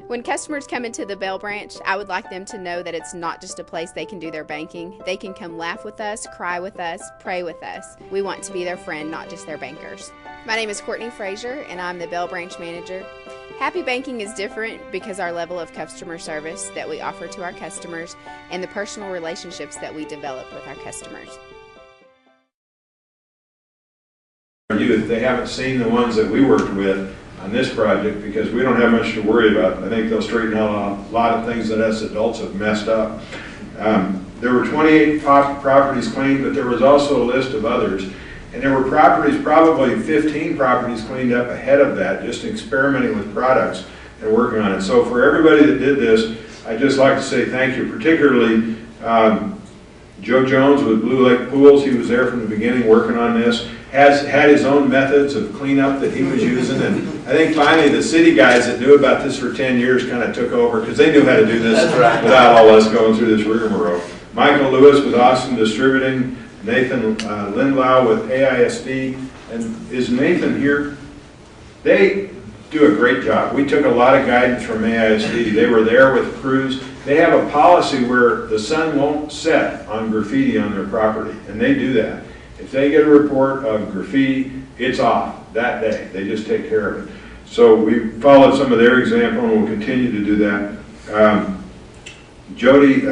When customers come into the Bell branch, I would like them to know that it's not just a place they can do their banking. They can come laugh with us, cry with us, pray with us. We want to be their friend, not just their bankers. My name is Courtney Frazier, and I'm the Bell branch manager. Happy Banking is different because our level of customer service that we offer to our customers and the personal relationships that we develop with our customers. If they haven't seen the ones that we worked with on this project, because we don't have much to worry about. I think they'll straighten out a lot of things that us adults have messed up. There were 28 properties cleaned, but there was also a list of others. And there were properties, probably 15 properties cleaned up ahead of that, just experimenting with products and working on it. So for everybody that did this, I'd just like to say thank you, particularly Joe Jones with Blue Lake Pools. He was there from the beginning working on this. Had his own methods of cleanup that he was using, and I think finally the city guys that knew about this for 10 years kind of took over because they knew how to do this without all us going through this rigmarole. Michael Lewis with Austin Distributing, Nathan Lindlau with AISD, and is Nathan here? They do a great job. We took a lot of guidance from AISD. They were there with crews. They have a policy where the sun won't set on graffiti on their property, and they do that. If they get a report of graffiti, it's off that day. They just take care of it. So we followed some of their example, and we'll continue to do that. Jody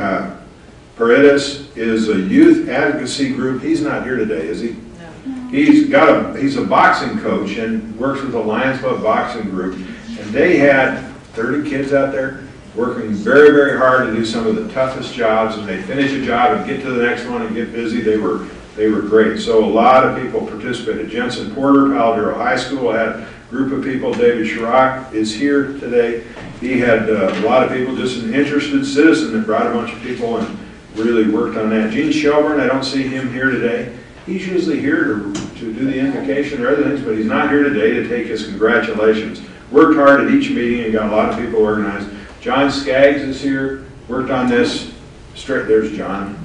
Paredes is a youth advocacy group. He's not here today, is he? No. He's a boxing coach and works with the Lions Club boxing group. And they had 30 kids out there working very, very hard to do some of the toughest jobs. And they finish a job and get to the next one and get busy. They were great. So a lot of people participated. Jensen Porter, Palo Duro High School, had a group of people. David Chirac is here today. He had a lot of people, just an interested citizen that brought a bunch of people and really worked on that. Gene Shelburne, I don't see him here today. He's usually here to do the invocation or other things, but he's not here today to take his congratulations. Worked hard at each meeting and got a lot of people organized. John Skaggs is here, worked on this. There's John,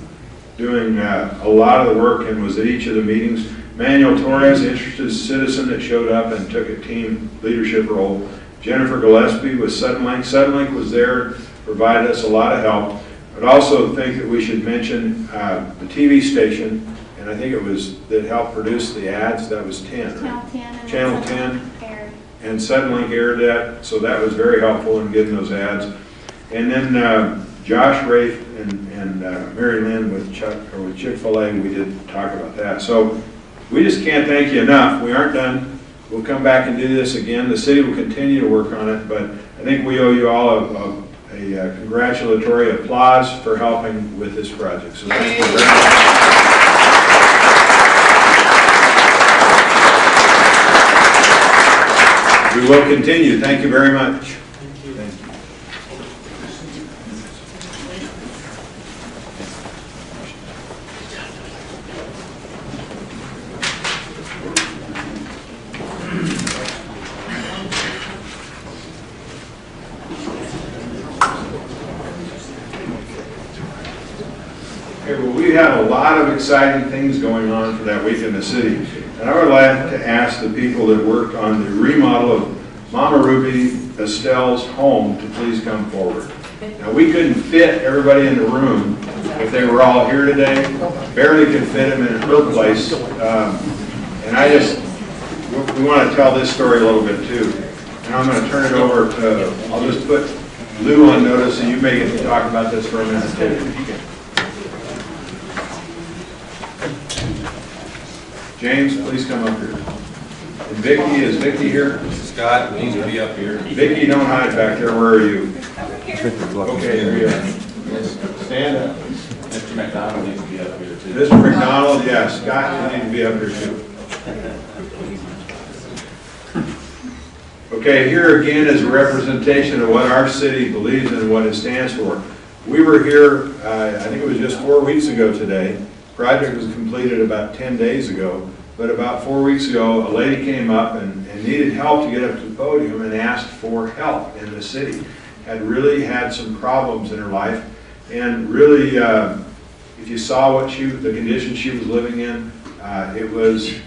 doing a lot of the work and was at each of the meetings. Manuel Torres, interested citizen that showed up and took a team leadership role. Jennifer Gillespie with Suddenlink. Suddenlink was there, provided us a lot of help. I'd also think that we should mention the TV station, and I think it was that helped produce the ads. That was 10. Channel 10. And Channel 10. Aired. And Suddenlink aired that, so that was very helpful in getting those ads. And then Josh Rafe and Mary Lynn with Chick-fil-A, we did talk about that. So we just can't thank you enough. We aren't done. We'll come back and do this again. The city will continue to work on it, but I think we owe you all a congratulatory applause for helping with this project. So thank you very much. We will continue. Thank you very much. Thank you. Okay, well, we have a lot of exciting things going on for that week in the city. And I would like to ask the people that worked on the remodel of Mama Ruby Estelle's home to please come forward. Now, we couldn't fit everybody in the room if they were all here today. Barely could fit them in her place. And we want to tell this story a little bit too. And I'm going to turn it over to, I'll just put Lou on notice, and you may get to talk about this for a minute too. James, please come up here. And Vicki, is Vicki here? Scott needs to be up here. Vicki, don't hide back there. Where are you? Okay, there you are. Stand up. Mr. McDonald needs to be up here too. Mr. McDonald, yes. Scott, you need to be up here too. Okay, here again is a representation of what our city believes in and what it stands for. We were here, I think it was just 4 weeks ago today. Project was completed about 10 days ago, but about 4 weeks ago, a lady came up and needed help to get up to the podium and asked for help in the city. Had really had some problems in her life, and really, if you saw what the condition she was living in, it was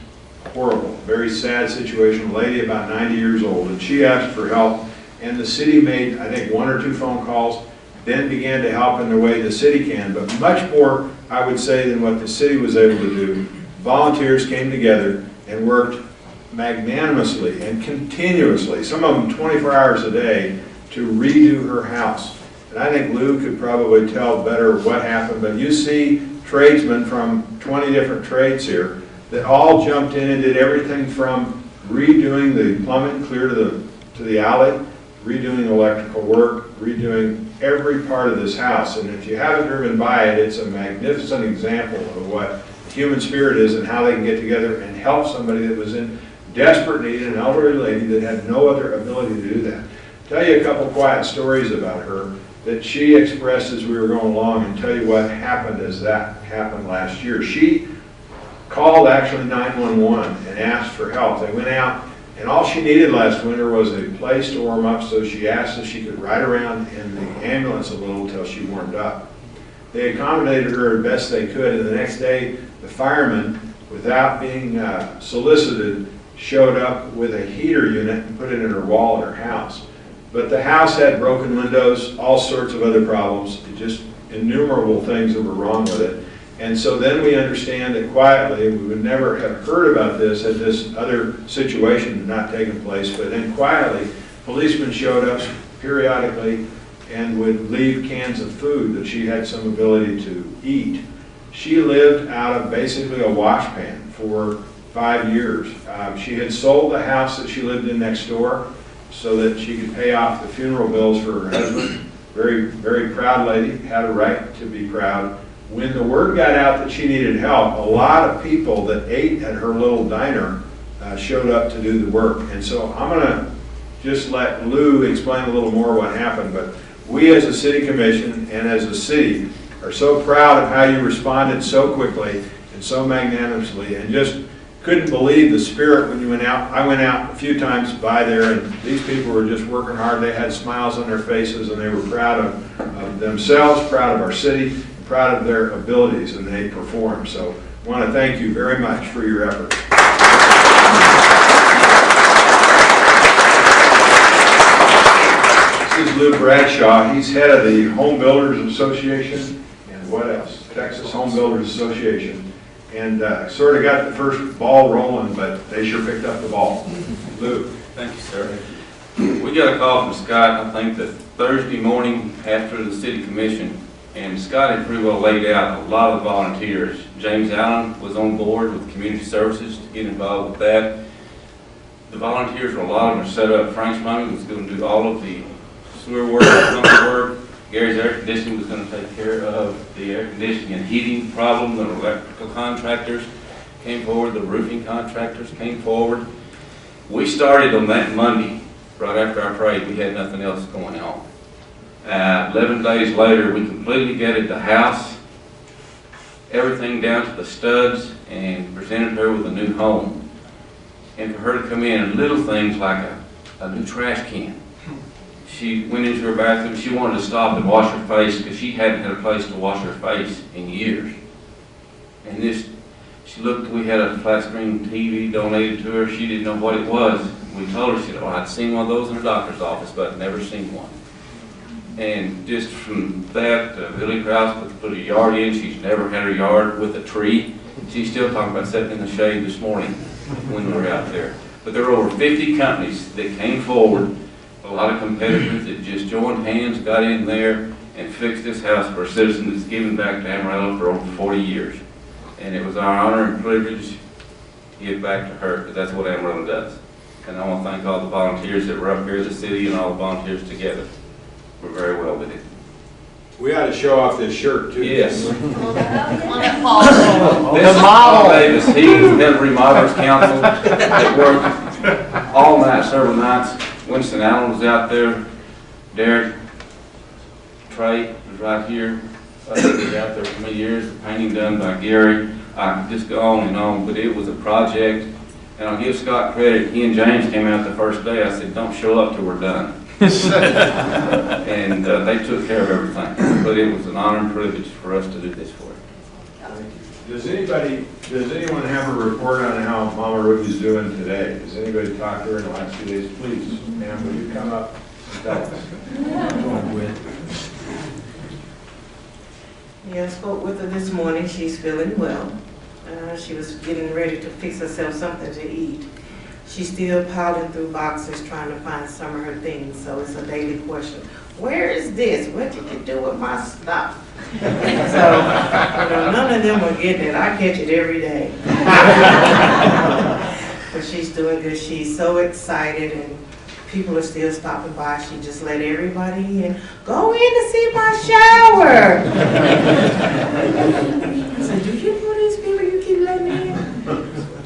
horrible, very sad situation. A lady about 90 years old, and she asked for help. and the city made, I think, 1 or 2 phone calls, then began to help in the way the city can, but much more, I would say, than what the city was able to do. Volunteers came together and worked magnanimously and continuously, some of them 24 hours a day, to redo her house. And I think Lou could probably tell better what happened, but you see tradesmen from 20 different trades here that all jumped in and did everything from redoing the plumbing clear to the alley, redoing electrical work, redoing every part of this house. And if you haven't driven by it, it's a magnificent example of what the human spirit is and how they can get together and help somebody that was in desperate need, an elderly lady that had no other ability to do that. Tell you a couple quiet stories about her that she expressed as we were going along, and tell you what happened as that happened last year. She called actually 911 and asked for help. They went out, and all she needed last winter was a place to warm up, so she asked if she could ride around in the ambulance a little until she warmed up. They accommodated her as best they could, and the next day the firemen, without being solicited, showed up with a heater unit and put it in her wall at her house. But the house had broken windows, all sorts of other problems, just innumerable things that were wrong with it. And so then we understand that quietly, we would never have heard about this had this other situation not taken place, but then quietly, policemen showed up periodically and would leave cans of food that she had some ability to eat. She lived out of basically a wash pan for 5 years. She had sold the house that she lived in next door so that she could pay off the funeral bills for her husband. Very, very proud lady, had a right to be proud. When the word got out that she needed help, a lot of people that ate at her little diner showed up to do the work. And so I'm going to just let Lou explain a little more what happened, but we as a city commission and as a city are so proud of how you responded so quickly and so magnanimously, and just couldn't believe the spirit when you went out. I went out a few times by there, and these people were just working hard. They had smiles on their faces, and they were proud of themselves, proud of our city, and proud of their abilities, and they performed. So I want to thank you very much for your effort. This is Lou Bradshaw. He's head of the Home Builders Association, and what else? Texas Home Builders Association. And sort of got the first ball rolling, but they sure picked up the ball. Lou. Thank you, sir. We got a call from Scott, I think that Thursday morning after the city commission, and Scott had pretty well laid out a lot of volunteers. James Allen was on board with community services to get involved with that. The volunteers, a lot of them are set up. Frank's money was going to do all of the sewer work, plumbing work. Gary's air conditioning was going to take care of the air conditioning and heating problem. The electrical contractors came forward. The roofing contractors came forward. We started on that Monday, right after our parade. We had nothing else going on. 11 days later, we completely gutted the house, everything down to the studs, and presented her with a new home. And for her to come in and little things like a new trash can. She went into her bathroom. She wanted to stop and wash her face because she hadn't had a place to wash her face in years. And she looked, we had a flat screen TV donated to her. She didn't know what it was. We told her, she said, oh, I'd seen one of those in her doctor's office, but I'd never seen one. And just from that, Billy Krause put a yard in. She's never had her yard with a tree. She's still talking about sitting in the shade this morning when we were out there. But there were over 50 companies that came forward. A lot of competitors that just joined hands, got in there, and fixed this house for a citizen that's given back to Amarillo for over 40 years. And it was our honor and privilege to give back to her, because that's what Amarillo does. And I want to thank all the volunteers that were up here, the city, and all the volunteers together. We're very well with it. We ought to show off this shirt, too. Yes. On This is Paul Davis. He was head of Remodelers Council that worked all night, several nights. Winston Allen was out there. Derek Trey was right here. He was out there for many years. The painting done by Gary. I could just go on and on, but it was a project. And I'll give Scott credit. He and James came out the first day. I said, don't show up till we're done. And they took care of everything. But it was an honor and privilege for us to do this for you. Does anyone have a report on how Mama Ruby's doing today? Has anybody talked to her in the last few days? Please, ma'am, will you come up and Yeah, I spoke with her this morning. She's feeling well. She was getting ready to fix herself something to eat. She's still piling through boxes trying to find some of her things, so it's a daily question. Where is this? What did you do with my stuff? So, none of them are getting it. I catch it every day. But she's doing good. She's so excited, and people are still stopping by. She just let everybody in. Go in to see my shower. I said, do you know these people you keep letting in?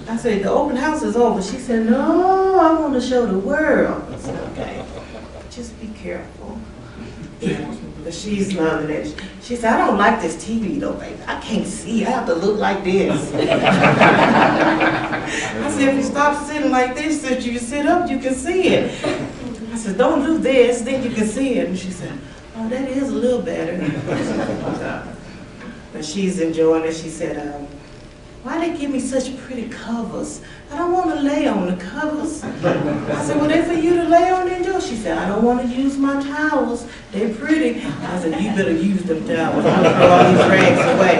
I said, the open house is over. She said, no, I want to show the world. I said, okay, just be careful. Yeah, but she's loving it. She said, I don't like this TV though, baby. I can't see. I have to look like this. I said, if you stop sitting like this, if you sit up, you can see it. I said, don't do this, then you can see it. And she said, oh, that is a little better. But she's enjoying it. She said, why they give me such pretty covers? I don't want to lay on the covers. I said, well, they're for you to lay on and enjoy. She said, I don't want to use my towels. They're pretty. I said, you better use them towels. I'm going to throw all these rags away.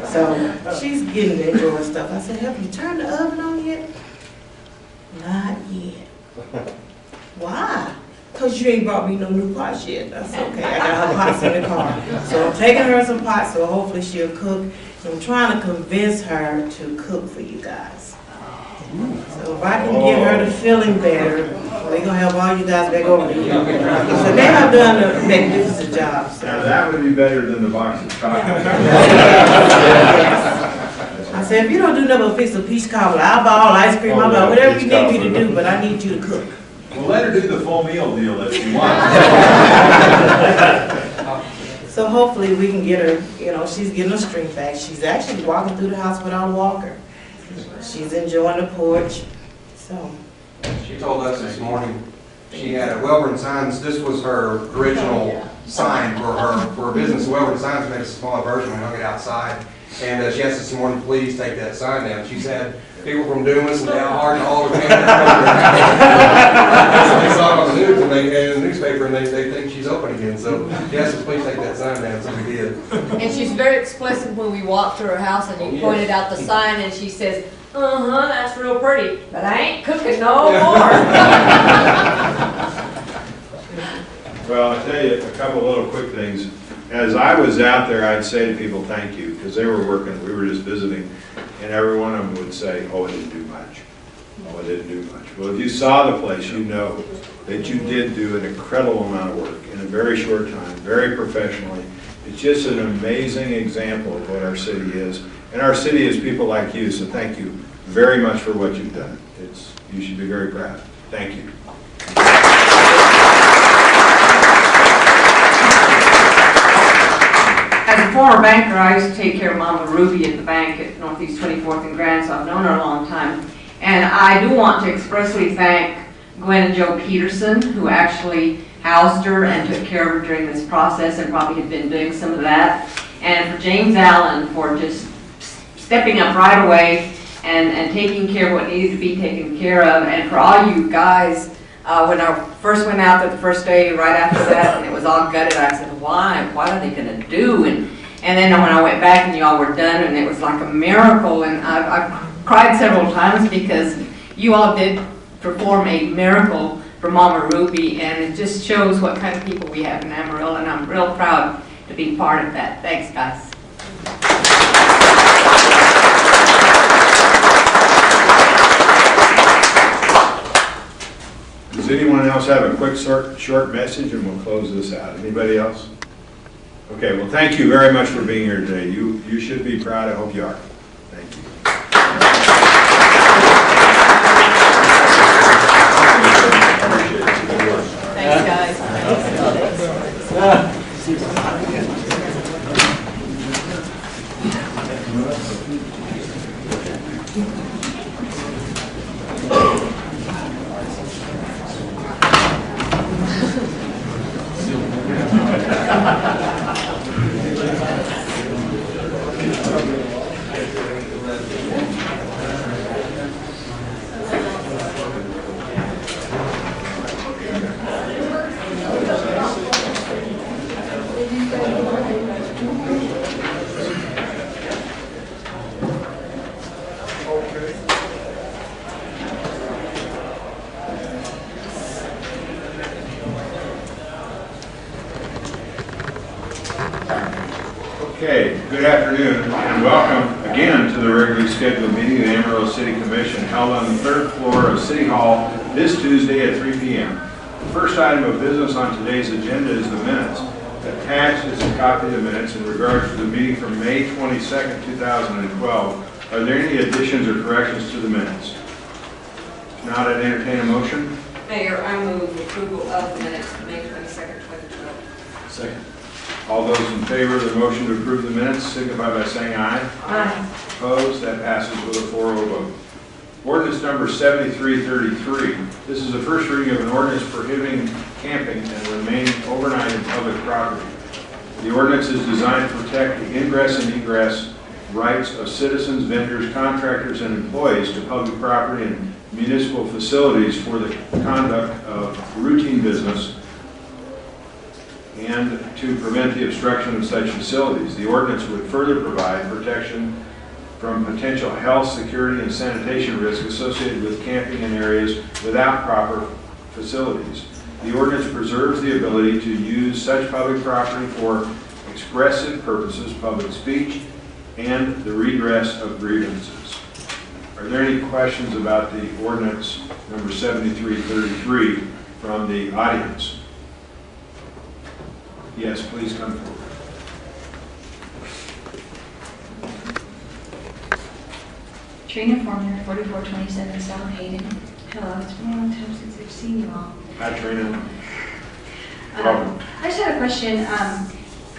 So she's getting to enjoy stuff. I said, have you turned the oven on yet? Not yet. Why? Because you ain't brought me no new pots yet. That's okay. I got her pots in the car. So I'm taking her some pots, so hopefully she'll cook. I'm trying to convince her to cook for you guys. So if I can get her to feeling better, we're going to have all you guys back over here. So they have done a magnificent job. So. Now that would be better than the box of chocolate. I said, if you don't do nothing but fix a peach cobbler, I'll buy all ice cream, I'll buy whatever you need me to do, but I need you to cook. Well, let her do the full meal deal if she wants. So hopefully we can get her, she's getting her strength back. She's actually walking through the house without a walker. She's enjoying the porch, so. She told us this morning she had a Welborn Signs. This was her original sign for her business. Welborn Signs made a smaller version. We hung it outside. And she asked us this morning, please take that sign down. She's had people from Dumas and Dalhart and all over. They saw it on the news and they had in the newspaper and they think she's open again. So she asked us, please take that sign down. So we did. And she's very explicit when we walked to her house and you pointed out the sign and she says, that's real pretty, but I ain't cooking no more. Well, I'll tell you a couple little quick things. As I was out there, I'd say to people, thank you, because they were working, we were just visiting, and every one of them would say, oh, it didn't do much. Oh, it didn't do much. Well, if you saw the place, you know that you did do an incredible amount of work in a very short time, very professionally. It's just an amazing example of what our city is. And our city is people like you, so thank you very much for what you've done. You should be very proud. Thank you. As a former banker, I used to take care of Mama Ruby at the bank at Northeast 24th and Grand, so I've known her a long time. And I do want to expressly thank Gwen and Joe Peterson, who actually housed her and took care of her during this process and probably had been doing some of that. And for James Allen for just stepping up right away and taking care of what needed to be taken care of. And for all you guys, when I first went out there the first day, right after that, and it was all gutted, I said, why? What are they going to do? And then when I went back and you all were done, and it was like a miracle, and I cried several times because you all did perform a miracle for Mama Ruby, and it just shows what kind of people we have in Amarillo, and I'm real proud to be part of that. Thanks, guys. Does anyone else have a quick short message, and we'll close this out? Anybody else? Okay, well, thank you very much for being here today. You should be proud. I hope you are. Thank you. Thanks, guys. Okay, good afternoon and welcome again to the regularly scheduled meeting of the Amarillo City Commission held on the 3rd floor of City Hall this Tuesday at 3 p.m. The first item of business on today's agenda is the minutes. Attached is a copy of the minutes in regards to the meeting from May 22nd, 2012. Are there any additions or corrections to the minutes? If not, I'd entertain a motion. Mayor, I move approval of the minutes of May 22nd, 2012. Second. All those in favor of the motion to approve the minutes signify by saying aye. Aye. Opposed? That passes with a 4-0 vote. Ordinance number 7333. This is the first reading of an ordinance prohibiting camping and remaining overnight in public property. The ordinance is designed to protect the ingress and egress rights of citizens, vendors, contractors, and employees to public property and municipal facilities for the conduct of routine business and to prevent the obstruction of such facilities. The ordinance would further provide protection from potential health, security, and sanitation risks associated with camping in areas without proper facilities. The ordinance preserves the ability to use such public property for expressive purposes, public speech, and the redress of grievances. Are there any questions about the ordinance number 7333 from the audience? Yes, please come forward. Trina Former, 4427 South Hayden. Hello, it's been a long time since I've seen you all. Hi, Trina. Welcome. I just had a question,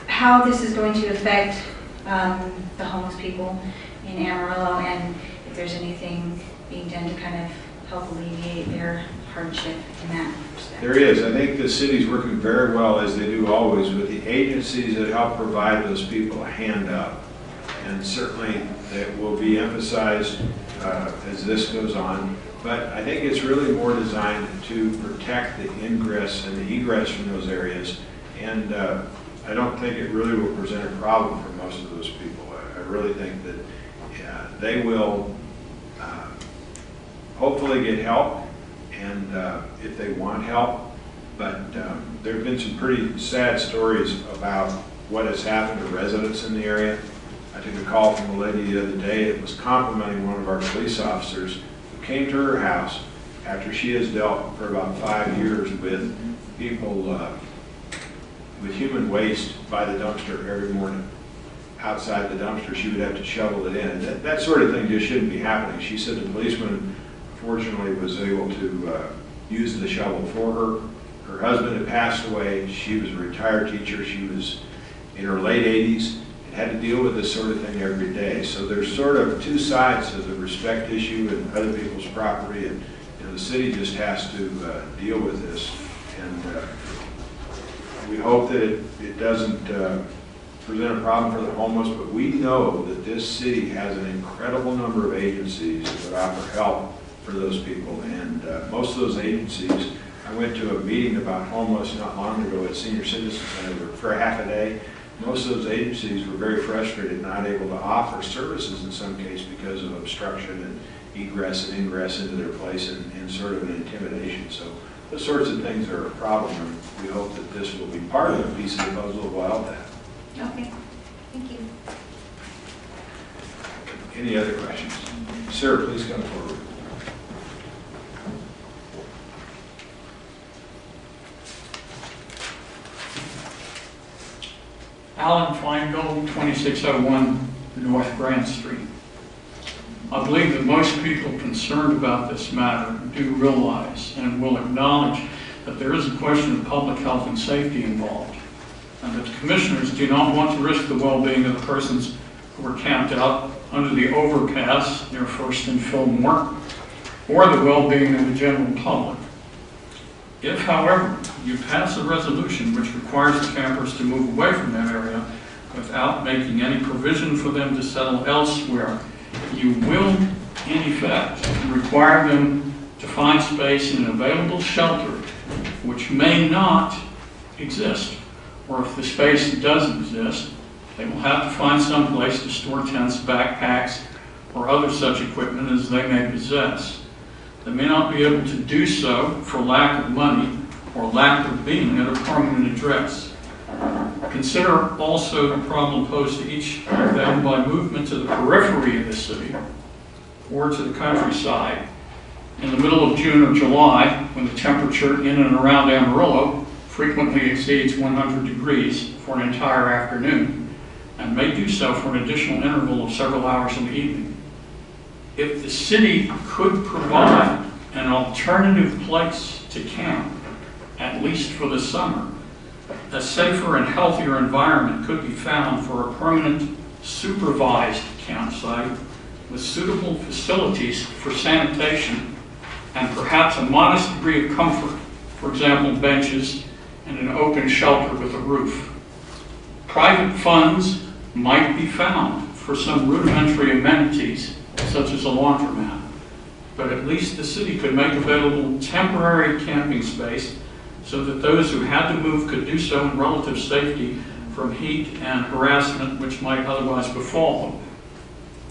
how this is going to affect the homeless people in Amarillo, and if there's anything being done to kind of help alleviate their hardship in that respect. There is. I think the city's working very well, as they do always, with the agencies that help provide those people a hand up. And certainly that will be emphasized as this goes on. But I think it's really more designed to protect the ingress and the egress from those areas. And I don't think it really will present a problem for most of those people. I really think that they will hopefully get help, and if they want help. But there have been some pretty sad stories about what has happened to residents in the area. I took a call from a lady the other day that was complimenting one of our police officers who came to her house after she has dealt for about 5 years with people with human waste by the dumpster every morning. Outside the dumpster, she would have to shovel it in. That sort of thing just shouldn't be happening. She said the policeman, fortunately, was able to use the shovel for her. Her husband had passed away. She was a retired teacher. She was in her late 80s and had to deal with this sort of thing every day. So there's sort of two sides to the respect issue and other people's property, and the city just has to deal with this. And we hope that it doesn't present a problem for the homeless, but we know that this city has an incredible number of agencies that would offer help for those people, and most of those agencies, I went to a meeting about homeless not long ago at Senior Citizen Center for a half a day. Most of those agencies were very frustrated, not able to offer services in some case because of obstruction and egress and ingress into their place and sort of an intimidation. So those sorts of things are a problem, and we hope that this will be part of the piece of the puzzle of all that. Okay, thank you. Any other questions? Sir, please come forward. Alan Feingold, 2601 North Grand Street. I believe that most people concerned about this matter do realize and will acknowledge that there is a question of public health and safety involved, and that the commissioners do not want to risk the well-being of the persons who are camped out under the overpass near First and Fillmore, or the well-being of the general public. If, however, you pass a resolution which requires the campers to move away from that area without making any provision for them to settle elsewhere, you will, in effect, require them to find space in an available shelter which may not exist. Or if the space does exist, they will have to find some place to store tents, backpacks, or other such equipment as they may possess. They may not be able to do so for lack of money or lack of being at a permanent address. Consider also the problem posed to each of them by movement to the periphery of the city or to the countryside in the middle of June or July, when the temperature in and around Amarillo frequently exceeds 100 degrees for an entire afternoon, and may do so for an additional interval of several hours in the evening. If the city could provide an alternative place to camp, at least for the summer, a safer and healthier environment could be found for a permanent supervised campsite with suitable facilities for sanitation and perhaps a modest degree of comfort, for example, benches and an open shelter with a roof. Private funds might be found for some rudimentary amenities, such as a laundromat, but at least the city could make available temporary camping space so that those who had to move could do so in relative safety from heat and harassment which might otherwise befall them.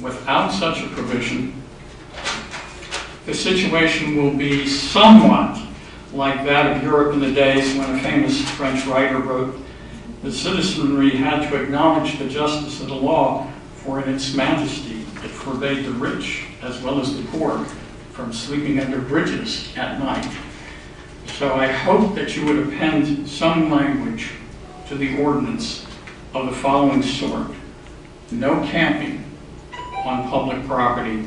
Without such a provision, the situation will be somewhat like that of Europe in the days when a famous French writer wrote, "The citizenry had to acknowledge the justice of the law, for in its majesty it forbade the rich as well as the poor from sleeping under bridges at night." So I hope that you would append some language to the ordinance of the following sort: no camping on public property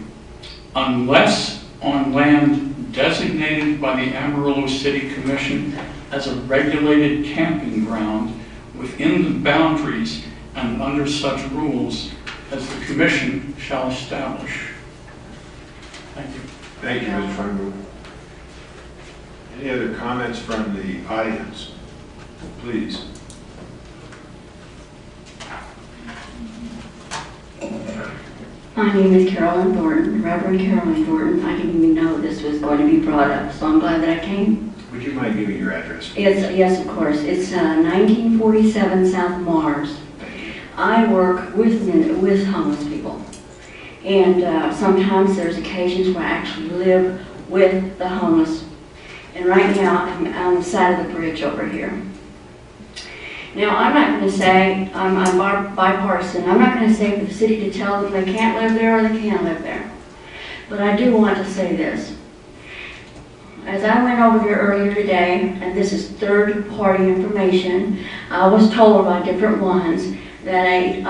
unless on land designated by the Amarillo City Commission as a regulated camping ground within the boundaries and under such rules as the Commission shall establish. Thank you. Thank you, Mr. Feinberg. Any other comments from the audience? Please. My name is Carolyn Thornton, Reverend Carolyn Thornton. I didn't even know this was going to be brought up, so I'm glad that I came. Would you mind giving your address? Yes, of course. It's 1947 South Mars. I work with homeless people. And sometimes there's occasions where I actually live with the homeless. And right now, I'm on the side of the bridge over here. Now, I'm not going to say, I'm bipartisan, I'm not going to say for the city to tell them they can't live there or they can live there. But I do want to say this. As I went over here earlier today, and this is third-party information, I was told by different ones that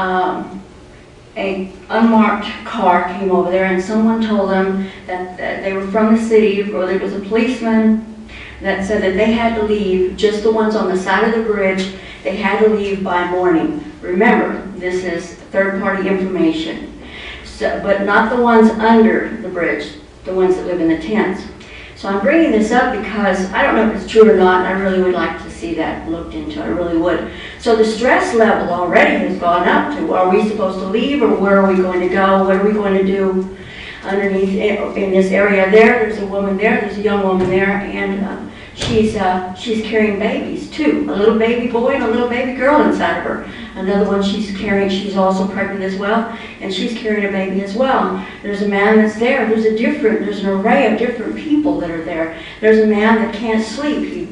a unmarked car came over there and someone told them that they were from the city, or there was a policeman that said that they had to leave, just the ones on the side of the bridge, they had to leave by morning. Remember, this is third-party information, so, but not the ones under the bridge, the ones that live in the tents. So I'm bringing this up because I don't know if it's true or not, and I really would like to see that looked into. I really would. So the stress level already has gone up to, are we supposed to leave, or where are we going to go? What are we going to do underneath in this area there? There's a woman there, there's a young woman there, and she's carrying babies too. A little baby boy and a little baby girl inside of her. Another one she's carrying, she's also pregnant as well, and she's carrying a baby as well. There's a man that's there. There's an array of different people that are there. There's a man that can't sleep. He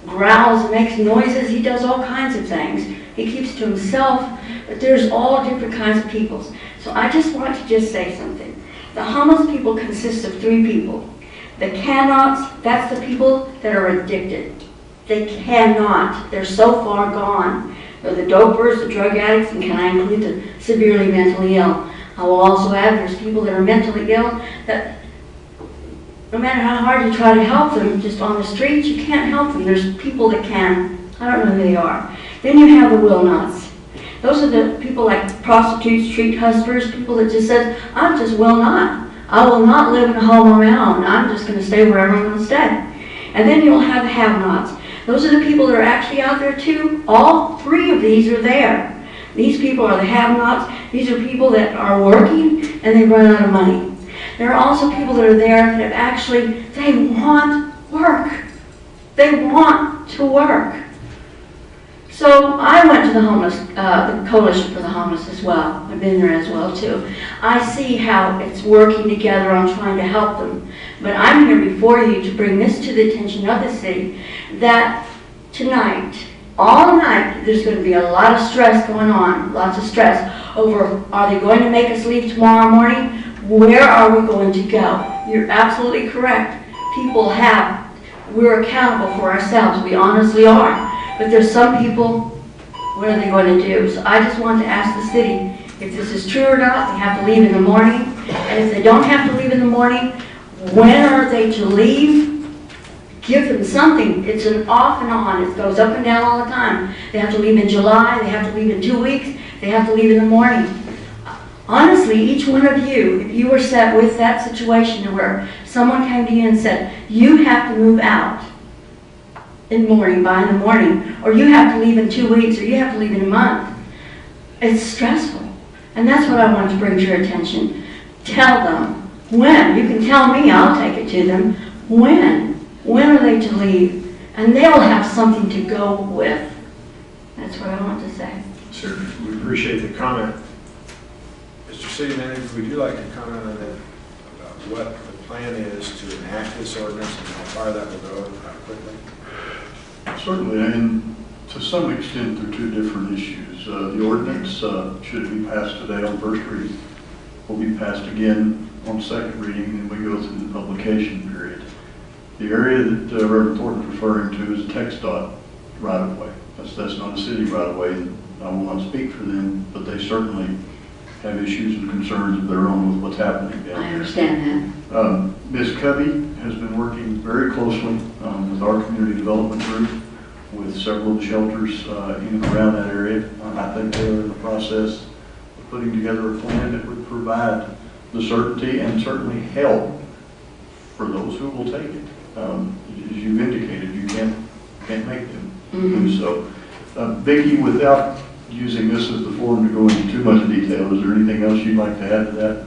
growls, makes noises, he does all kinds of things. He keeps to himself, but there's all different kinds of people. So I just want to say something. The homeless people consist of three people. The cannots, that's the people that are addicted. They cannot. They're so far gone. They're the dopers, the drug addicts, and can I include the severely mentally ill? I will also add there's people that are mentally ill that no matter how hard you try to help them, just on the streets, you can't help them. There's people that can. I don't know who they are. Then you have the will-nots. Those are the people like prostitutes, street hustlers, people that just said, I just will not. I will not live in a home on my own. I'm just going to stay wherever I'm going to stay. And then you'll have the have-nots. Those are the people that are actually out there too. All three of these are there. These people are the have-nots. These are people that are working and they run out of money. There are also people that are there that have actually, they want work. They want to work. So I went to the homeless, the Coalition for the Homeless as well. I've been there as well too. I see how it's working together on trying to help them. But I'm here before you to bring this to the attention of the city, that tonight all night, there's going to be a lot of stress going on, lots of stress over, are they going to make us leave tomorrow morning? Where are we going to go? You're absolutely correct. We're accountable for ourselves. We honestly are. But there's some people, what are they going to do? So I just want to ask the city, if this is true or not, they have to leave in the morning. And if they don't have to leave in the morning, when are they to leave? Give them something. It's an off and on. It goes up and down all the time. They have to leave in July. They have to leave in 2 weeks. They have to leave in the morning. Honestly, each one of you, if you were set with that situation where someone came to you and said, you have to move out in the morning, by in the morning, or you have to leave in 2 weeks, or you have to leave in a month, it's stressful. And that's what I want to bring to your attention. Tell them when. You can tell me, I'll take it to them. When? When are they to leave? And they'll have something to go with. That's what I want to say. Sir, we appreciate the comment. Mr. City Manager, would you like to comment on that, about what the plan is to enact this ordinance and how far that will go, how quickly? Certainly, and to some extent, they're two different issues. The ordinance should be passed today on first reading, will be passed again on second reading, and we go through the publication period. The area that Reverend Thornton is referring to is a TxDOT right-of-way. That's not a city right-of-way, and I will not speak for them, but they certainly have issues and concerns of their own with what's happening down there. I understand that. Ms. Covey has been working very closely with our community development group, with several of the shelters in and around that area. I think they're in the process of putting together a plan that would provide the certainty and certainly help for those who will take it. As you've indicated, you can't make them do so. Vicki, without using this as the forum to go into too much detail, is there anything else you'd like to add to that?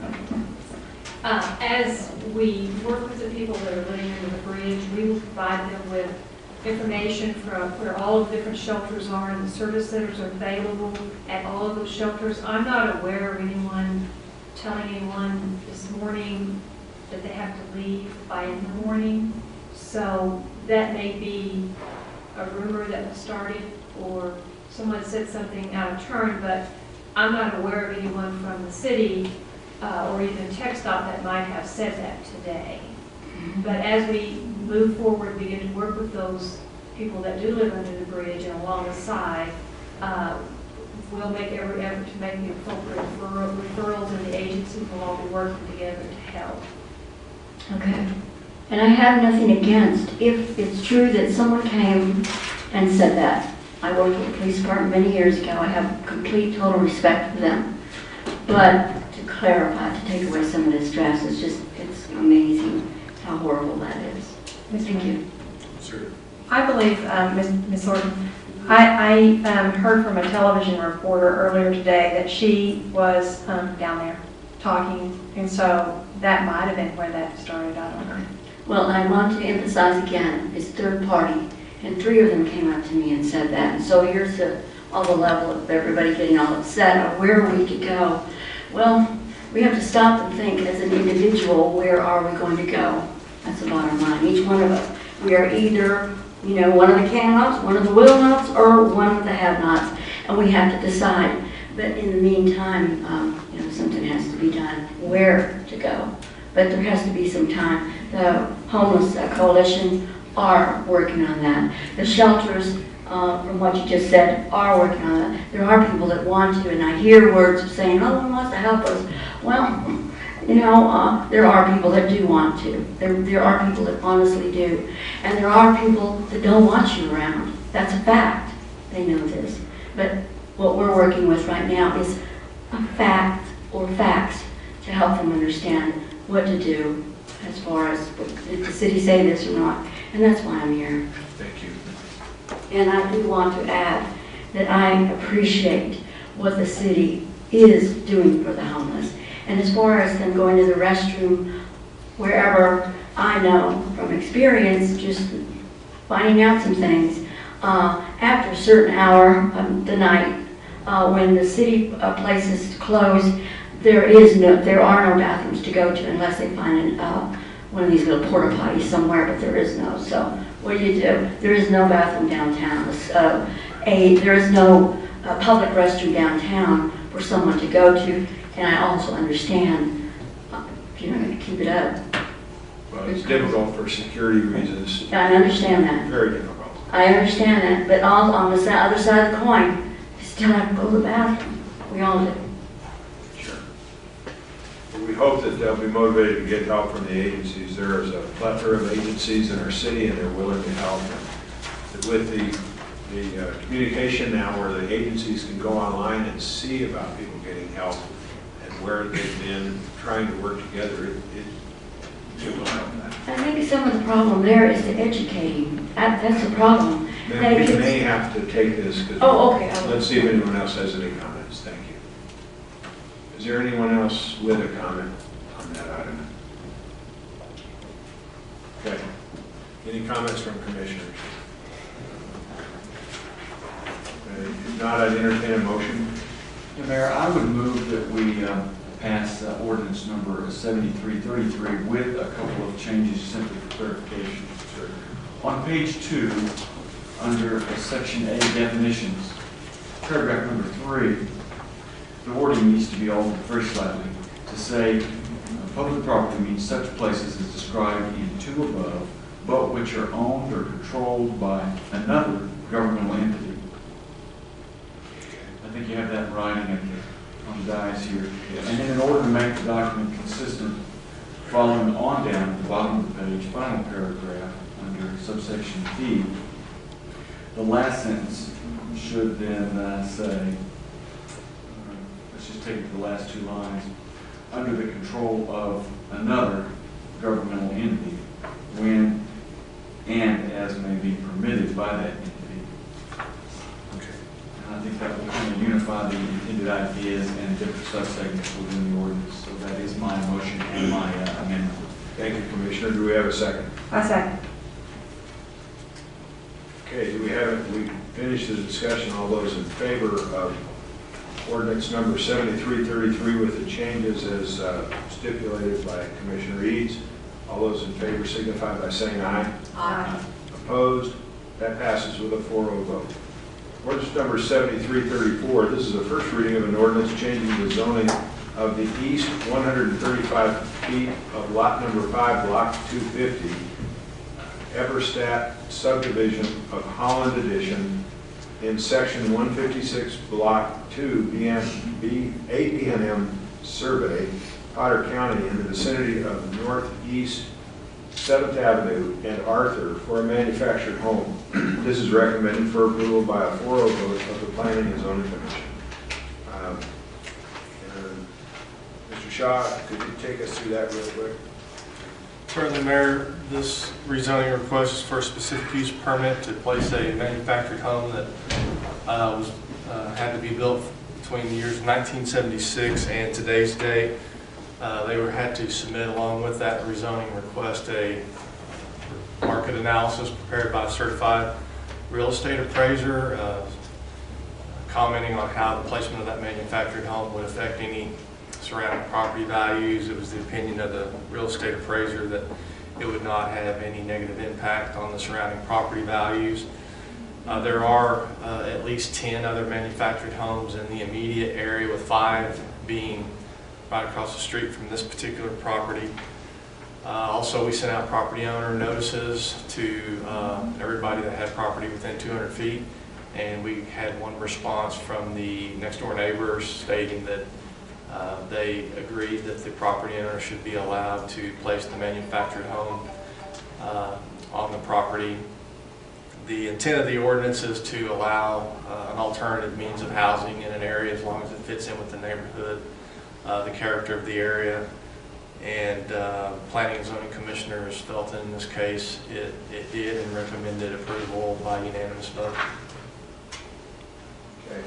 As we work with the people that are living under the bridge, we will provide them with information from where all of the different shelters are and the service centers are available at all of those shelters. I'm not aware of anyone telling anyone this morning that they have to leave by in the morning. So that may be a rumor that was started, or someone said something out of turn, but I'm not aware of anyone from the city or even TxDOT that might have said that today. But as we move forward, begin to work with those people that do live under the bridge and along the side, we'll make every effort to make the appropriate referrals, and the agency will all be working together to help. Okay. And I have nothing against, if it's true that someone came and said that. I worked with the police department many years ago. I have complete, total respect for them. But to clarify, to take away some of the stress, it's amazing how horrible that is. Thank you. Sir. I believe, Ms. Thornton, I heard from a television reporter earlier today that she was down there talking, and so that might have been where that started. I don't know. Well, I want to emphasize again, it's third party, and 3 of them came up to me and said that. And so here's on the level of everybody getting all upset, or where are we to go? Well, we have to stop and think as an individual, where are we going to go? That's the bottom line. Each one of us, we are either, one of the can-nots, one of the will-nots, or one of the have-nots, and we have to decide. But in the meantime, something has to be done, where to go. But there has to be some time. The Homeless Coalition are working on that. The shelters, from what you just said, are working on that. There are people that want to, and I hear words of saying, oh, one wants to help us. Well, there are people that do want to. There are people that honestly do. And there are people that don't want you around. That's a fact. They know this. But what we're working with right now is a fact or facts to help them understand what to do as far as, did the city say this or not? And that's why I'm here. Thank you. And I do want to add that I appreciate what the city is doing for the homeless. And as far as them going to the restroom, wherever, I know from experience, just finding out some things, after a certain hour of the night, when the city places close, there are no bathrooms to go to unless they find one of these little porta potties somewhere, but there is no. So what do? There is no bathroom downtown. there is no public restroom downtown for someone to go to, and I also understand if you're not going to keep it up. Well, it's difficult for security reasons. I understand that. Very difficult. I understand that, but on the other side of the coin, you still have to go to the bathroom. We all do. Sure. But we hope that they'll be motivated to get help from the agencies. There is a plethora of agencies in our city, and they're willing to help. And with the communication now where the agencies can go online and see about people getting help and where they've been trying to work together, it will help that. I think some of the problem there is the educating. That's the problem. Then we may have to take this. Oh, okay. Let's see if anyone else has any comments. Thank you. Is there anyone else with a comment on that item? Okay. Any comments from commissioners? Okay. If not, I'd entertain a motion. Yeah, Mayor, I would move that we pass ordinance number 7333 with a couple of changes simply for clarification. Sure. On page 2, under section A, definitions, paragraph number 3, the wording needs to be altered very slightly to say public property means such places as described in 2 above, but which are owned or controlled by another governmental entity. I think you have that in writing on the dais here. Yes. And then in order to make the document consistent, following on down at the bottom of the page, final paragraph under subsection D, the last sentence should then say, let's just take the last 2 lines, under the control of another governmental entity, when and as may be permitted by that entity. I think that will kind of unify the intended ideas and different subsegments within the ordinance. So that is my motion and my amendment. Thank you, Commissioner. Do we have a second? I second. Okay, do we have it? We finished the discussion. All those in favor of ordinance number 7333 with the changes as stipulated by Commissioner Eads. All those in favor signify by saying aye. Aye. Opposed? That passes with a 4-0 vote. Ordinance number 7334, this is the first reading of an ordinance changing the zoning of the east 135 feet of lot number 5, block 250, Everstat subdivision of Holland Edition in section 156, block 2, ABNM survey, Potter County, in the vicinity of northeast 7th Avenue and Arthur for a manufactured home. This is recommended for approval by a 4-0 vote of the Planning and Zoning Commission. Mr. Shaw, could you take us through that real quick? Certainly, Mayor. This rezoning request is for a specific use permit to place a manufactured home that had to be built between the years 1976 and today's date. They had to submit along with that rezoning request a market analysis prepared by a certified real estate appraiser, commenting on how the placement of that manufactured home would affect any surrounding property values. It was the opinion of the real estate appraiser that it would not have any negative impact on the surrounding property values. There are at least 10 other manufactured homes in the immediate area, with 5 being right across the street from this particular property. Also, we sent out property owner notices to everybody that had property within 200 feet, and we had one response from the next door neighbors stating that they agreed that the property owner should be allowed to place the manufactured home on the property. The intent of the ordinance is to allow an alternative means of housing in an area as long as it fits in with the neighborhood, the character of the area, and Planning and Zoning Commissioners felt in this case it did and recommended approval by unanimous vote. Okay.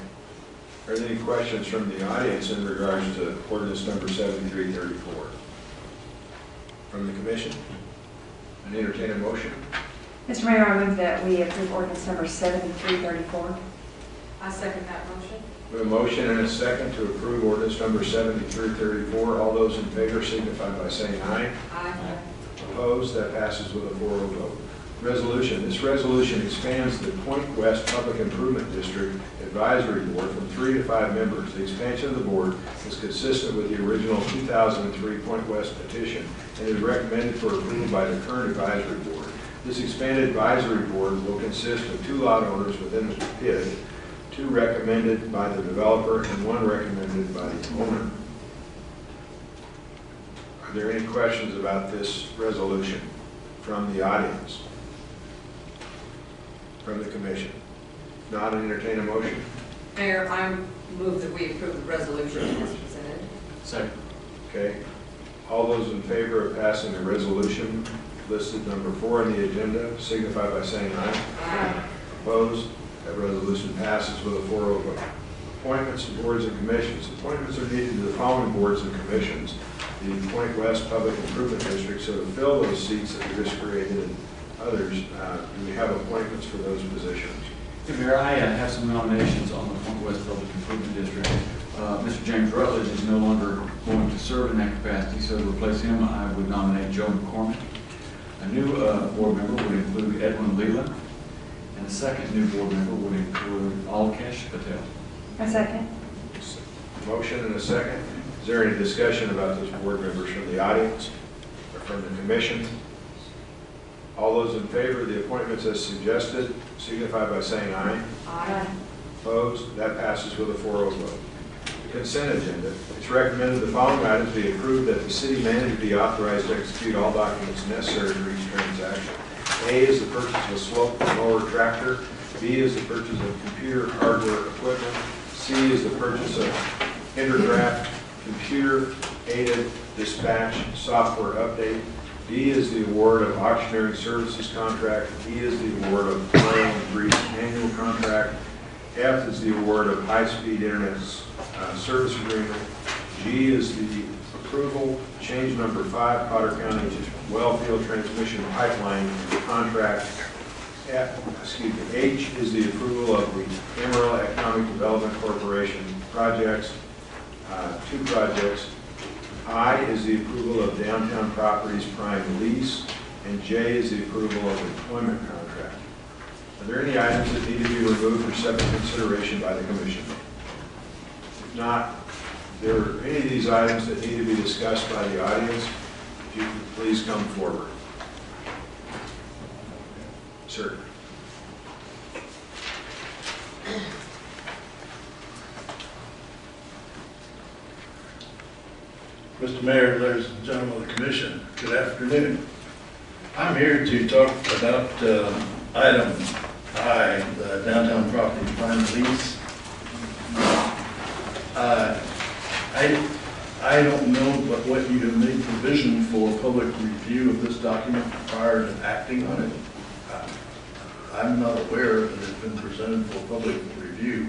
Are there any questions from the audience in regards to ordinance number 7334? From the Commission? I entertain a motion. Mr. Mayor, I move that we approve ordinance number 7334. I second that motion. We have a motion and a second to approve ordinance number 7334. All those in favor signify by saying aye. Aye. Opposed? That passes with a 4-0 vote. Resolution. This resolution expands the Point West Public Improvement District Advisory Board from 3 to 5 members. The expansion of the board is consistent with the original 2003 Point West petition and is recommended for approval by the current advisory board. This expanded advisory board will consist of 2 lot owners within the PID, 2 recommended by the developer and 1 recommended by the owner. Are there any questions about this resolution from the audience? From the commission? Not entertain a motion? Mayor, I move that we approve the resolution as presented. Second. Okay. All those in favor of passing the resolution listed number 4 on the agenda signify by saying aye. Aye. Opposed? That resolution passes with a 4-0 vote. Appointments of boards and commissions. Appointments are needed to the following boards and commissions. The Point West Public Improvement District, so to fill those seats that we just created and others, do we have appointments for those positions? Hey, Mayor, I have some nominations on the Point West Public Improvement District. Mr. James Rutledge is no longer going to serve in that capacity, so to replace him, I would nominate Joe McCormick. A new board member would include Edwin Leland, and a second new board member would include Alkesh Patel. A second. Motion and a second. Is there any discussion about those board members from the audience or from the commission? All those in favor of the appointments as suggested signify by saying aye. Aye. Opposed? That passes with a 4-0 vote. The consent agenda. It's recommended the following items be approved: that the city manager be authorized to execute all documents necessary for each transaction. A is the purchase of a slope mower tractor. B is the purchase of computer hardware equipment. C is the purchase of intergraph computer-aided dispatch software update. D is the award of auctioneering services contract. E is the award of oil and grease annual contract. F is the award of high-speed internet service agreement. G is the approval, change number 5, Potter County Wellfield Transmission Pipeline contract. H is the approval of the Amarillo Economic Development Corporation projects, 2 projects. I is the approval of downtown properties prime lease, and J is the approval of employment contract. Are there any items that need to be removed for separate consideration by the commission? If not, if there are any of these items that need to be discussed by the audience, if you could please come forward. Sir. Mr. Mayor, ladies and gentlemen of the commission, good afternoon. I'm here to talk about item I, the downtown property prime lease. I don't know what you have made provision for public review of this document prior to acting on it. I'm not aware that it's been presented for public review.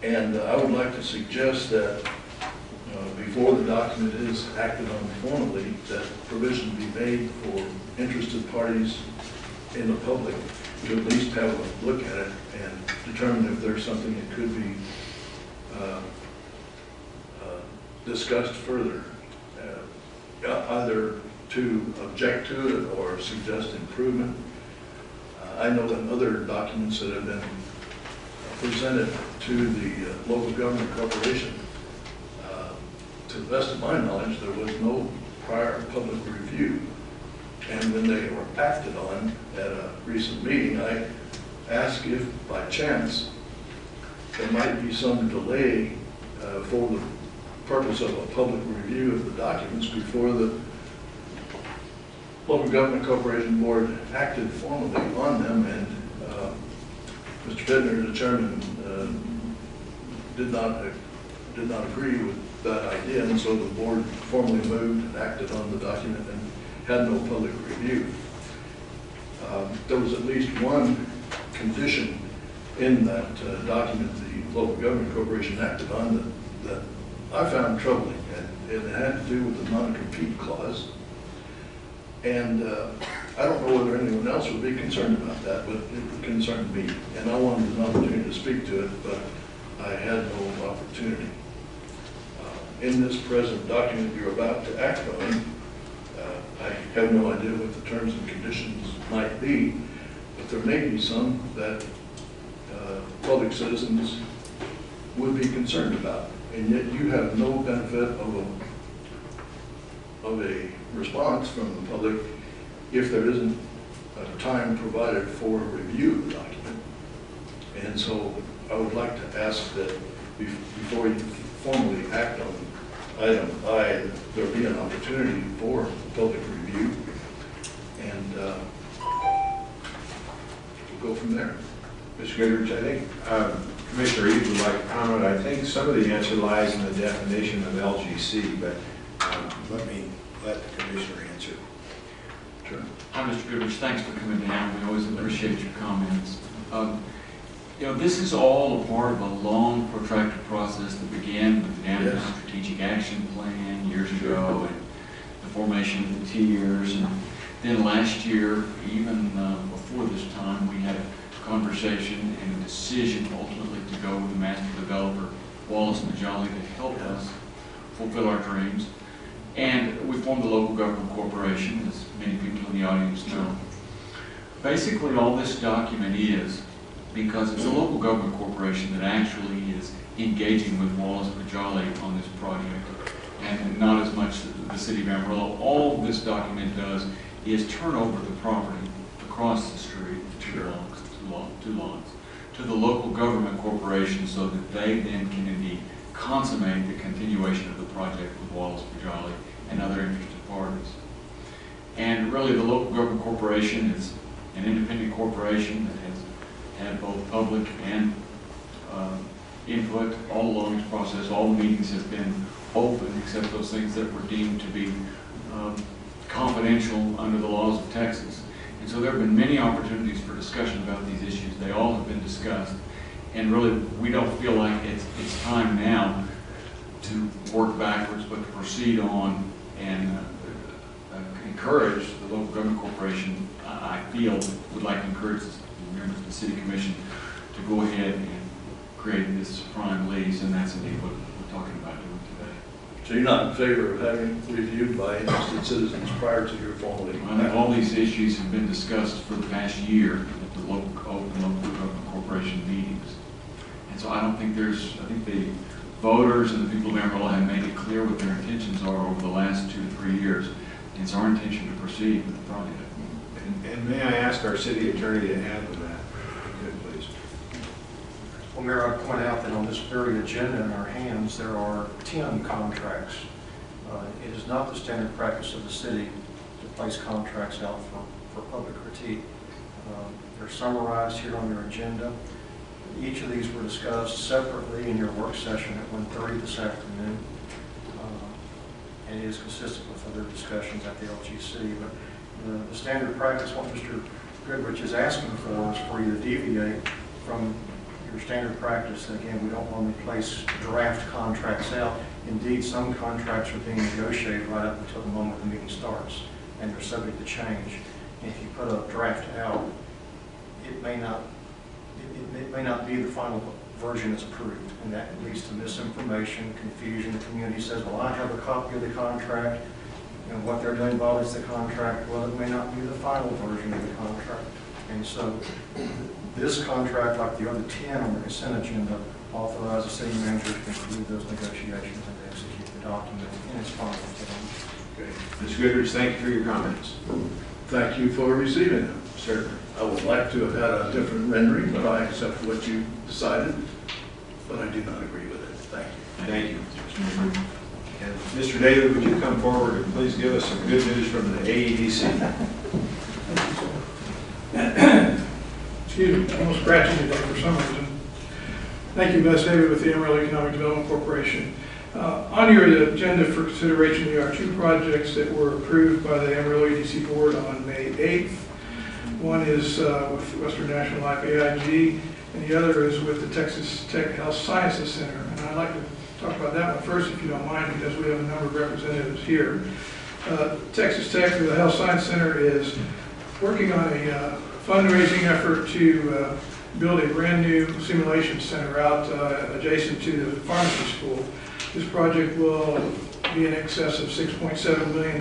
And I would like to suggest that before the document is acted on formally, that provision be made for interested parties in the public to at least have a look at it and determine if there's something that could be discussed further, either to object to it or suggest improvement. I know that other documents that have been presented to the local government corporation, to the best of my knowledge, there was no prior public review. And when they were acted on at a recent meeting, I asked if by chance there might be some delay for the purpose of a public review of the documents before the local government corporation board acted formally on them, and Mr. Bittner, the chairman, did not agree with that idea, and so the board formally moved and acted on the document and had no public review. There was at least one condition in that document the local government corporation acted on that I found troubling, and it had to do with the non-compete clause. And I don't know whether anyone else would be concerned about that, but it concerned me. And I wanted an opportunity to speak to it, but I had no opportunity. In this present document you're about to act on, I have no idea what the terms and conditions might be, but there may be some that public citizens would be concerned about, and yet you have no benefit of a response from the public if there isn't a time provided for review of the document. And so I would like to ask that before you formally act on item I, there be an opportunity for public review, and we'll go from there. Mr. Goodrich, I think Commissioner Eads would like to comment. I think some of the answer lies in the definition of LGC, but let the Commissioner answer. Sure. Hi, Mr. Goodrich. Thanks for coming down. We always appreciate your comments. You know, this is all a part of a long, protracted process that began with the Downtown Strategic Action Plan years ago, and the formation of the tiers, and then last year, even before this time, we had a conversation and a decision ultimately to go with the master developer, Wallace Majali, to help us fulfill our dreams. And we formed the local government corporation, as many people in the audience know. Basically, all this document is, because it's a local government corporation that actually is engaging with Wallace Majali on this project, and not as much the city of Amarillo. All this document does is turn over the property across the street, two lots, to the local government corporation so that they then can indeed consummate the continuation of the project with Wallace Majali and other interested parties. And really, the local government corporation is an independent corporation that has had both public and input all along this process. All the meetings have been open except those things that were deemed to be confidential under the laws of Texas. And so there have been many opportunities for discussion about these issues. They all have been discussed. And really, we don't feel like it's time now to work backwards, but to proceed on and encourage the local government corporation, I feel, would like to encourage the members of the City Commission to go ahead and create this prime lease, and that's indeed what we're talking about doing today. So you're not in favor of having it reviewed by interested citizens prior to your formally? I think all these issues have been discussed for the past year at the local government corporation meetings. And so I don't think I think the voters and the people of Amarillo have made it clear what their intentions are over the last 2 to 3 years. And it's our intention to proceed with the project. And may I ask our city attorney to add to that? Good, please. Well, Mayor, I'd point out that on this very agenda in our hands, there are 10 contracts. It is not the standard practice of the city to place contracts out for public critique. They're summarized here on your agenda. Each of these were discussed separately in your work session at 1:30 this afternoon. And it is consistent with other discussions at the LGC. But the standard practice, what Mr. Goodrich is asking for, is for you to deviate from your standard practice. Again, we don't normally place draft contracts out. Indeed, some contracts are being negotiated right up until the moment the meeting starts, and they're subject to change. And if you put a draft out, it may not be the final version that's approved, and that leads to misinformation, confusion. The community says, well, I have a copy of the contract, and what they're doing violates the contract. Well, it may not be the final version of the contract. And so this contract, like the other 10 on the consent agenda, authorize the city manager to conclude those negotiations and to execute the document in its final form. Okay. Mr. Goodrich, thank you for your comments. Thank you for receiving them. Certainly. I would like to have had a different rendering, but I accept what you decided, but I do not agree with it. Thank you. Thank you. And Mr. David, would you come forward and please give us some good news from the AEDC? Excuse me, I'm almost scratching today for some reason. Thank you, Bess David with the Amarillo Economic Development Corporation. On your agenda for consideration, there are 2 projects that were approved by the Amarillo EDC Board on May 8th. One is with Western National Life AIG, and the other is with the Texas Tech Health Sciences Center. And I'd like to talk about that one first, if you don't mind, because we have a number of representatives here. Texas Tech, through the Health Science Center, is working on a fundraising effort to build a brand new simulation center out adjacent to the pharmacy school. This project will to be in excess of $6.7 million.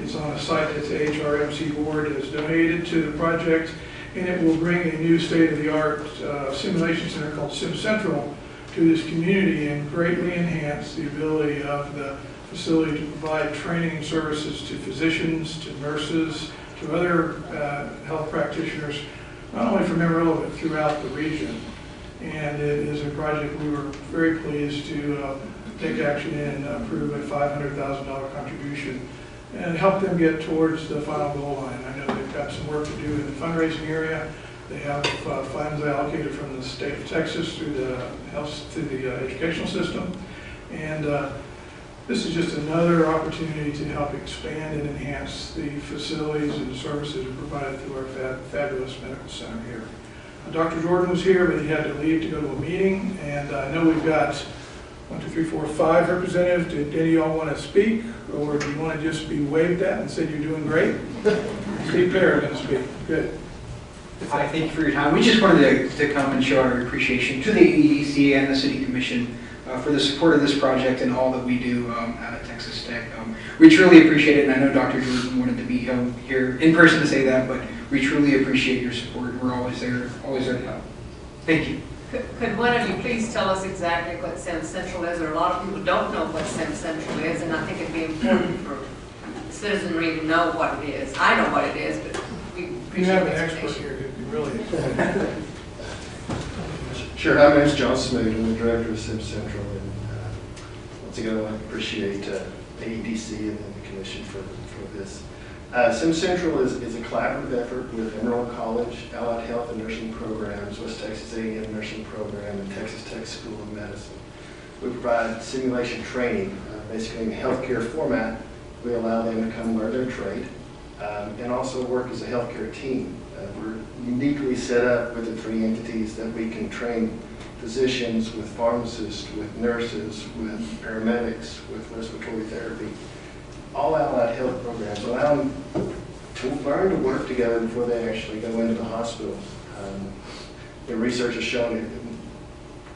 It's on a site that the HRMC board has donated to the project, and it will bring a new state-of-the-art simulation center called SimCentral to this community and greatly enhance the ability of the facility to provide training services to physicians, to nurses, to other health practitioners, not only from Amarillo, but throughout the region. And it is a project we were very pleased to take action in, approve a $500,000 contribution, and help them get towards the final goal line. I know they've got some work to do in the fundraising area. They have funds allocated from the state of Texas through the educational system. And this is just another opportunity to help expand and enhance the facilities and services provided through our fabulous medical center here. Dr. Jordan was here, but he had to leave to go to a meeting. And I know we've got 5 representatives. Did any of y'all want to speak, or do you want to just be waved at and say you're doing great? Steve Perry going to speak. Good. Hi, thank you for your time. We just wanted to come and show our appreciation to the EDC and the City Commission for the support of this project and all that we do out at Texas Tech. We truly appreciate it, and I know Dr. Jordan wanted to be here in person to say that, but we truly appreciate your support. We're always there to help. Thank you. Could one of you please tell us exactly what SimCentral is? There are a lot of people who don't know what SimCentral is, and I think it'd be important for citizenry to know what it is. I know what it is, but we appreciate You have an the expert explanation. here, really. Sure, my name is John Smoot. I'm the director of SimCentral, and once again, I'd like to appreciate the EDC and then the commission for this. SimCentral is a collaborative effort with Amarillo College, Allied Health and Nursing Programs, West Texas A&M Nursing Program, and Texas Tech School of Medicine. We provide simulation training, basically in a healthcare format. We allow them to come learn their trade and also work as a healthcare team. We're uniquely set up with the 3 entities that we can train physicians, with pharmacists, with nurses, with paramedics, with respiratory therapy. All allied health programs allow them to learn to work together before they actually go into the hospital. The research has shown it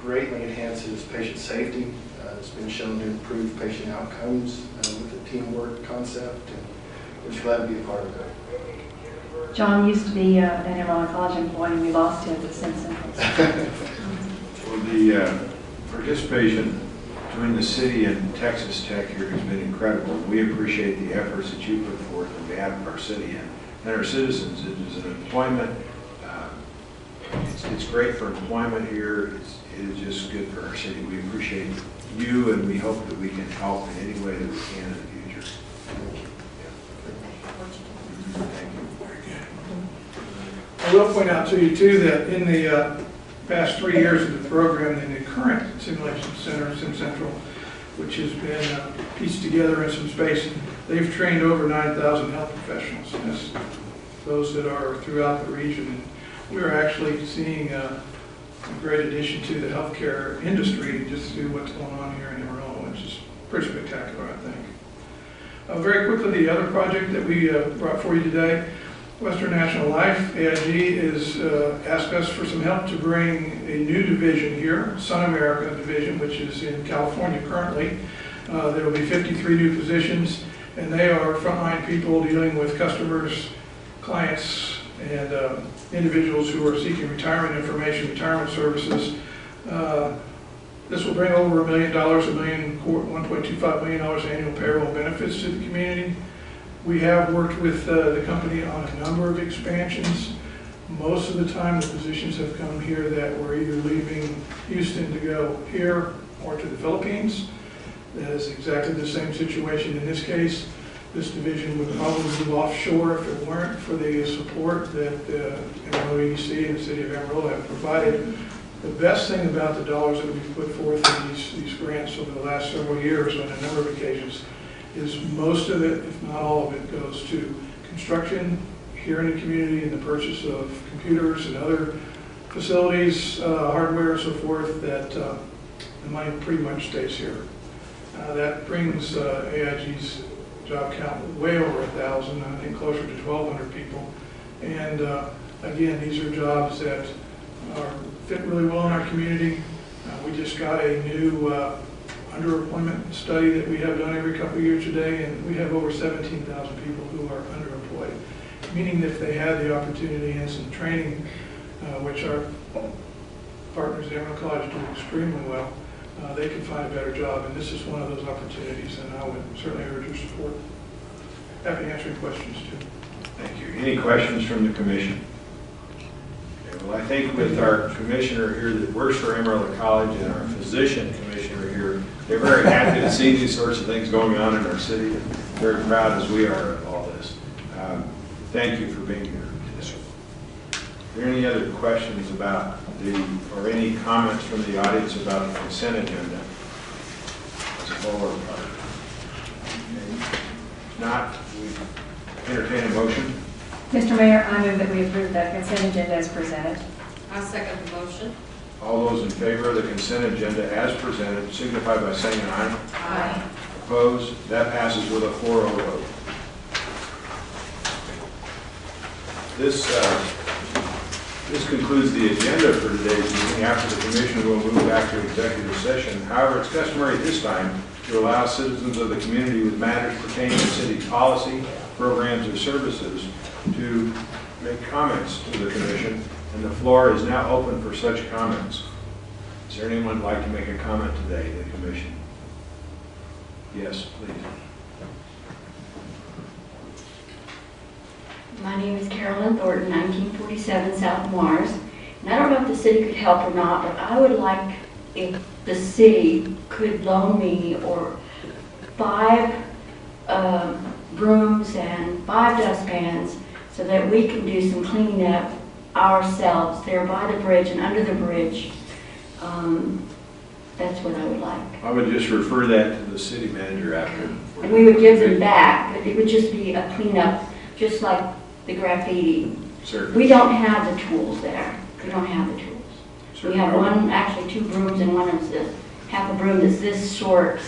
greatly enhances patient safety. It's been shown to improve patient outcomes with the teamwork concept, and we're just glad to be a part of it. John used to be an Amarillo College employee. We lost him to SimCentral. Well, the participation between the city and Texas Tech here has been incredible. We appreciate the efforts that you put forth on behalf of our city and our citizens. It is an employment. It's great for employment here. It is just good for our city. We appreciate you, and we hope that we can help in any way that we can in the future. Thank you. I will point out to you, too, that in the past 3 years of the program, in the current simulation center, SimCentral, which has been pieced together in some space, they've trained over 9,000 health professionals. That's those that are throughout the region. And we're actually seeing a great addition to the healthcare industry just through what's going on here in Amarillo, which is pretty spectacular, I think. Very quickly, the other project that we brought for you today, Western National Life, AIG, has asked us for some help to bring a new division here, Sun America Division, which is in California currently. There will be 53 new positions, and they are frontline people dealing with customers, clients, and individuals who are seeking retirement information, retirement services. This will bring over $1 million, $1.25 million annual payroll benefits to the community. We have worked with the company on a number of expansions. Most of the time, the positions have come here that were either leaving Houston to go here or to the Philippines. That is exactly the same situation in this case. This division would probably move offshore if it weren't for the support that the Amarillo EDC and the City of Amarillo have provided. The best thing about the dollars that we've put forth in these grants over the last several years on a number of occasions is most of it, if not all of it, goes to construction here in the community and the purchase of computers and other facilities, hardware and so forth, that the money pretty much stays here. That brings AIG's job count way over 1,000, I think closer to 1,200 people. And again, these are jobs that fit really well in our community. We just got a new underemployment study that we have done every couple of years today, and we have over 17,000 people who are underemployed, meaning that if they had the opportunity and some training, which our partners at Amarillo College do extremely well, they could find a better job, and this is one of those opportunities, and I would certainly urge your support. Happy to answer any questions, too. Thank you. Any questions from the commission? Okay, well, I think with our commissioner here that works for Amarillo College and our physician commissioner here, they're very happy to see these sorts of things going on in our city, and very proud as we are of all this. Thank you for being here. Are there any other questions about or any comments from the audience about the consent agenda as a whole or part? Okay. If not, we entertain a motion. Mr. Mayor, I move that we approve the consent agenda as presented. I second the motion. All those in favor of the consent agenda as presented signify by saying aye. Aye. Opposed? That passes with a 4-0 vote. This concludes the agenda for today's meeting. After the commission will move back to executive session. However, it's customary at this time to allow citizens of the community with matters pertaining to city policy, programs, or services to make comments to the commission, and the floor is now open for such comments. Is there anyone who'd like to make a comment today to the commission? Yes, please. My name is Carolyn Thornton, 1947 South Mars. And I don't know if the city could help or not, but I would like if the city could loan me or 5 brooms and 5 dustpans so that we can do some cleaning up ourselves there by the bridge and under the bridge. That's what I would like. I would just refer that to the city manager after. And we would give them back, but it would just be a cleanup, just like the graffiti. Certainly. We don't have the tools there. We don't have the tools. Certainly. We have actually 2 brooms, and one is half a broom that's this short,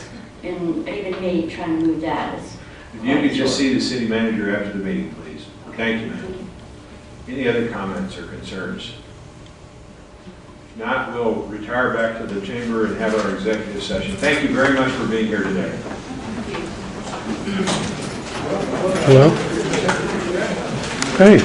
and even me trying to move that is. If you could just see the city manager after the meeting, please. Thank you, ma'am. Any other comments or concerns? If not, we'll retire back to the chamber and have our executive session. Thank you very much for being here today. Hello? Hey.